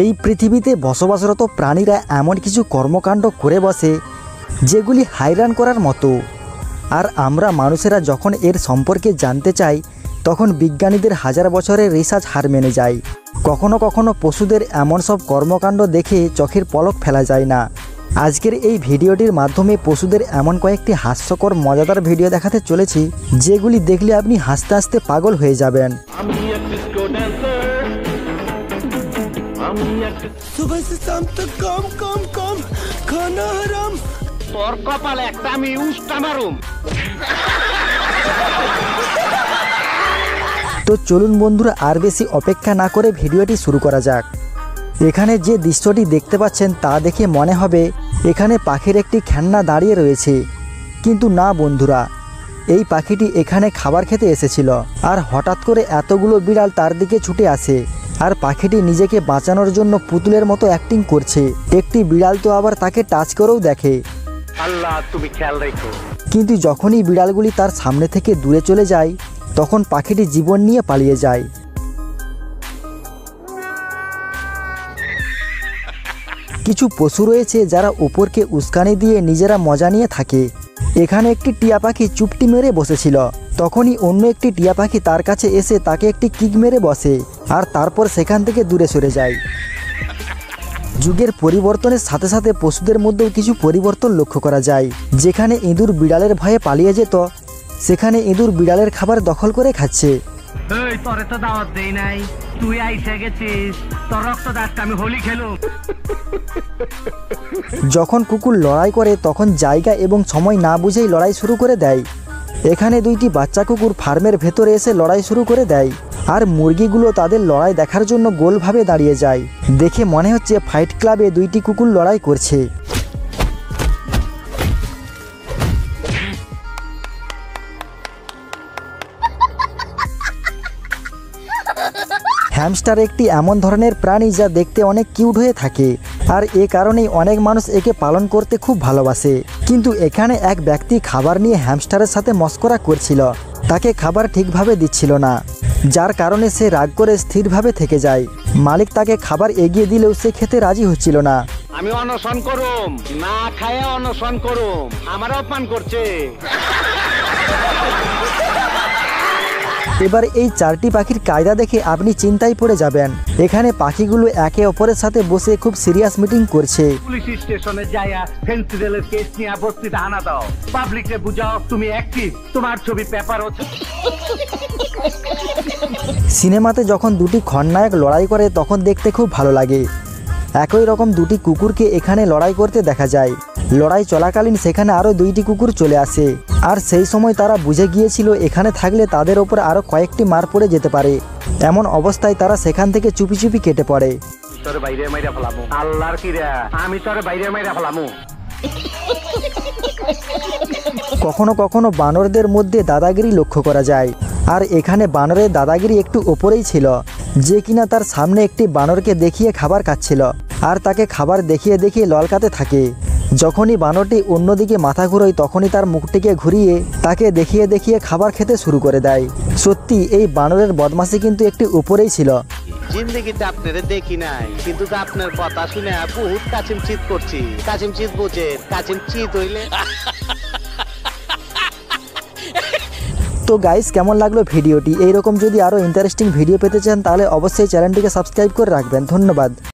এই পৃথিবীতে বসবাসরত প্রাণীরা এমন কিছু কর্মকাণ্ড করে বসে যেগুলি হাইরান করার মতো। আর আমরা মানুষেরা যখন এর সম্পর্কে জানতে চাই তখন বিজ্ঞানীদের হাজার বছরের রিসার্চ হার মেনে যায়। কখনো কখনো পশুদের এমন সব কর্মকাণ্ড দেখে চোখের পলক ফেলা যায় না। আজকের এই ভিডিওটির মাধ্যমে পশুদের এমন কয়েকটি হাস্যকর মজাদার ভিডিও দেখাতে চলেছি যেগুলি দেখলে আপনি হাসতে হাসতে পাগল হয়ে যাবেন। सुबह से शाम तक काम काम काम खाना हराम তোর কপালে একটা আমি উষ্টা মারুম। তো চলুন বন্ধুরা, আর বেশি অপেক্ষা না করে ভিডিওটি শুরু করা যাক। এখানে যে দৃশ্যটি দেখতে পাচ্ছেন তা দেখে মনে হবে এখানে পাখির একটি খেলনা দাঁড়িয়ে রয়েছে, কিন্তু না বন্ধুরা, এই পাখিটি এখানে খাবার খেতে এসেছিল আর হঠাৎ করে এতগুলো বিড়াল তার দিকে ছুটে আসে আর পাখিটি নিজেকে বাঁচানোর জন্য পুতুলের মতো অ্যাক্টিং করছে। একটি বিড়াল তো আবার তাকে টাচ করেও দেখে। আল্লাহ তুমি খেয়াল রেখো। কিন্তু যখনই বিড়ালগুলি তার সামনে থেকে দূরে চলে যায় তখন পাখিটি জীবন নিয়ে পালিয়ে যায়। কিছু পশু রয়েছে যারা উপরকে উস্কানি দিয়ে নিজেরা মজা নিয়ে থাকে। এখানে একটি টিয়া পাখি চুপটি মেরে বসেছিল, তখনই অন্য একটি টিয়া পাখি তার কাছে এসে তাকে একটি কিক মেরে বসে আর তারপর সেখান থেকে দূরে সরে যায়। যুগের পরিবর্তনের সাথে সাথে পশুদের মধ্যেও কিছু পরিবর্তন লক্ষ্য করা যায়। যেখানে ইঁদুর বিড়ালের ভয়ে পালিয়ে যেত, সেখানে ইঁদুর বিড়ালের খাবার দখল করে খাচ্ছে। এই তোরে তো দাওয়াত দেই নাই, তুই আইসা গেছিস, তোর রক্ত দাসকে আমি হোলি খেলুম। যখন কুকুর লড়াই করে তখন জায়গা এবং সময় না বুঝেই লড়াই শুরু করে দেয়। এখানে দুইটি বাচ্চা কুকুর ফার্মের ভেতরে এসে লড়াই শুরু করে দেয় আর মুরগিগুলো তাদের লড়াই দেখার জন্য গোলভাবে দাঁড়িয়ে যায়। দেখে মনে হচ্ছে ফাইট ক্লাবে দুইটি কুকুর লড়াই করছে। হ্যামস্টার একটি এমন ধরনের প্রাণী যা দেখতে অনেক কিউট হয়ে থাকে আর এ কারণেই অনেক মানুষ একে পালন করতে খুব ভালোবাসে। কিন্তু এখানে এক ব্যক্তি খাবার নিয়ে হ্যামস্টারের সাথে মস্করা করছিল, তাকে খাবার ঠিকভাবে দিচ্ছিল না, যার কারণে সে রাগ করে স্থিরভাবে থেকে যায়। মালিক তাকে খাবার এগিয়ে দিলেও সে খেতে রাজি হচ্ছিল না। আমি অনশন করুম, না খায়া অনশন করুম, আমার অপমান করছে। এবার এই চারটি পাখির কায়দা দেখে আপনি চিন্তায় পড়ে যাবেন। এখানে পাখিগুলো একে অপরের সাথে বসে খুব সিরিয়াস মিটিং করছে। পুলিশ স্টেশনে যাইয়া ফেন্সিডেলের কেস নিয়ে বস্তিতে আনা দাও, পাবলিককে বুঝাও তুমি অ্যাক্টিভ, তোমার ছবি পেপার হচ্ছে। সিনেমাতে যখন দুটি খলনায়ক লড়াই করে তখন দেখতে খুব ভালো লাগে। একই রকম দুটি কুকুরকে এখানে লড়াই করতে দেখা যায়। লড়াই চলাকালীন সেখানে আরও দুইটি কুকুর চলে আসে আর সেই সময় তারা বুঝে গিয়েছিল এখানে থাকলে তাদের ওপর আরও কয়েকটি মার পড়ে যেতে পারে। এমন অবস্থায় তারা সেখান থেকে চুপি চুপি কেটে পড়ে। তোর বাইরে মাইরা ফেলামু, আল্লাহর কিরা আমি তোর বাইরে মাইরা ফেলামু। কখনো কখনো বানরদের মধ্যে দাদাগিরি লক্ষ্য করা যায় আর এখানে বানরের দাদাগিরি একটু ওপরেই ছিল, যে কিনা তার সামনে একটি বানরকে দেখিয়ে খাবার খাচ্ছিল আর তাকে খাবার দেখিয়ে দেখিয়ে ললকাতে থাকে। যখনই বানরটি অন্যদিকে মাথা ঘুরোয় তখনই তার মুখটিকে ঘুরিয়ে তাকে দেখিয়ে দেখিয়ে খাবার খেতে শুরু করে দেয়। সত্যি এই বানরের বদমাশি কিন্তু একটি উপরেই ছিল। জিন্দগিতে আপনারা দেখি নাই, কিন্তু আপনার কথা শুনে বহুত কাচিম চিত করছি। কাচিম চিত বোঝে, কাচিম চিত হইলে। তো গাইস, কেমন লাগলো ভিডিওটি? এইরকম যদি আরও ইন্টারেস্টিং ভিডিও পেতে চান তাহলে অবশ্যই চ্যানেলটিকে সাবস্ক্রাইব করে রাখবেন। ধন্যবাদ।